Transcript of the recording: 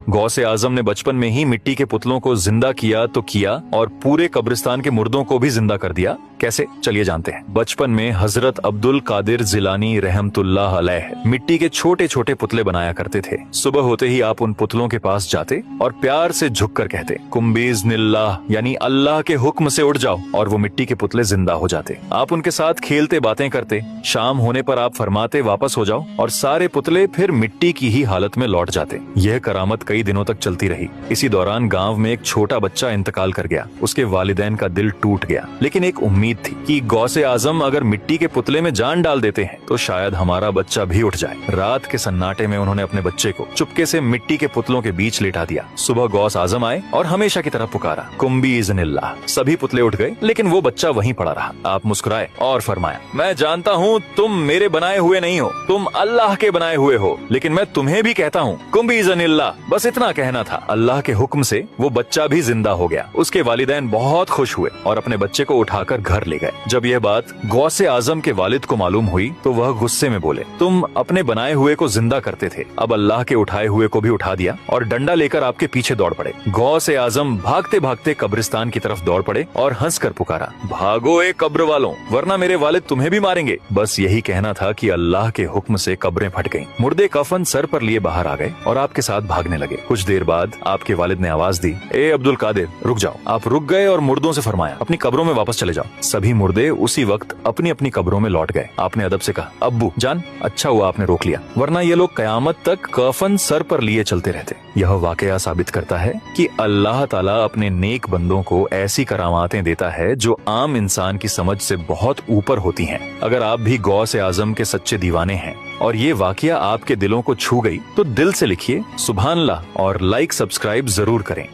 गौसे आजम ने बचपन में ही मिट्टी के पुतलों को जिंदा किया तो किया और पूरे कब्रिस्तान के मुर्दों को भी जिंदा कर दिया। कैसे, चलिए जानते हैं। बचपन में हजरत अब्दुल कादिर जिलानी रहमतुल्लाह अलैह मिट्टी के छोटे छोटे पुतले बनाया करते थे। सुबह होते ही आप उन पुतलों के पास जाते और प्यार से झुककर कहते, कुम्बीज़्निल्लाह, यानी अल्लाह के हुक्म से उड़ जाओ, और वो मिट्टी के पुतले जिंदा हो जाते। आप उनके साथ खेलते बातें करते। शाम होने पर आप फरमाते वापस हो जाओ, और सारे पुतले फिर मिट्टी की ही हालत में लौट जाते। यह करामत कई दिनों तक चलती रही। इसी दौरान गांव में एक छोटा बच्चा इंतकाल कर गया। उसके वालिदैन का दिल टूट गया, लेकिन एक उम्मीद थी कि गौसे आजम अगर मिट्टी के पुतले में जान डाल देते हैं तो शायद हमारा बच्चा भी उठ जाए। रात के सन्नाटे में उन्होंने अपने बच्चे को चुपके से मिट्टी के पुतलों के बीच लेटा दिया। सुबह गौस आजम आए और हमेशा की तरह पुकारा, कुम्बीज़्निल्लाह। सभी पुतले उठ गए, लेकिन वो बच्चा वहीं पड़ा रहा। आप मुस्कुराए और फरमाया, मैं जानता हूँ तुम मेरे बनाए हुए नहीं हो, तुम अल्लाह के बनाए हुए हो, लेकिन मैं तुम्हें भी कहता हूँ कुम्बीज़्निल्लाह। बस इतना कहना था। अल्लाह के हुक्म से वो बच्चा भी जिंदा हो गया। उसके वालिदैन बहुत खुश हुए और अपने बच्चे को उठाकर घर ले गए। जब यह बात गौसे आजम के वालिद को मालूम हुई तो वह गुस्से में बोले, तुम अपने बनाए हुए को जिंदा करते थे, अब अल्लाह के उठाए हुए को भी उठा दिया, और डंडा लेकर आपके पीछे दौड़ पड़े। गौसे आजम भागते भागते कब्रिस्तान की तरफ दौड़ पड़े और हंसकर पुकारा, भागो ए कब्र वालों, वरना मेरे वालिद तुम्हें भी मारेंगे। बस यही कहना था कि अल्लाह के हुक्म से कब्रें फट गईं। मुर्दे कफन सर पर लिए बाहर आ गए और आपके साथ भागने लगे। कुछ देर बाद आपके वालिद ने आवाज दी, ए अब्दुल कादिर, रुक जाओ। आप रुक गए और मुर्दों से फरमाया, अपनी कब्रों में वापस चले जाओ। सभी मुर्दे उसी वक्त अपनी अपनी कब्रों में लौट गए। आपने अदब से कहा, अब्बू जान, अच्छा हुआ आपने रोक लिया, वरना ये लोग कयामत तक कफन सर पर लिए चलते रहते। यह वाकया साबित करता है कि अल्लाह ताला अपने नेक बंदों को ऐसी करामातें देता है जो आम इंसान की समझ से बहुत ऊपर होती हैं। अगर आप भी गौसे आजम के सच्चे दीवाने हैं और ये वाकया आपके दिलों को छू गई तो दिल से लिखिए सुभान अल्लाह और लाइक सब्सक्राइब जरूर करें।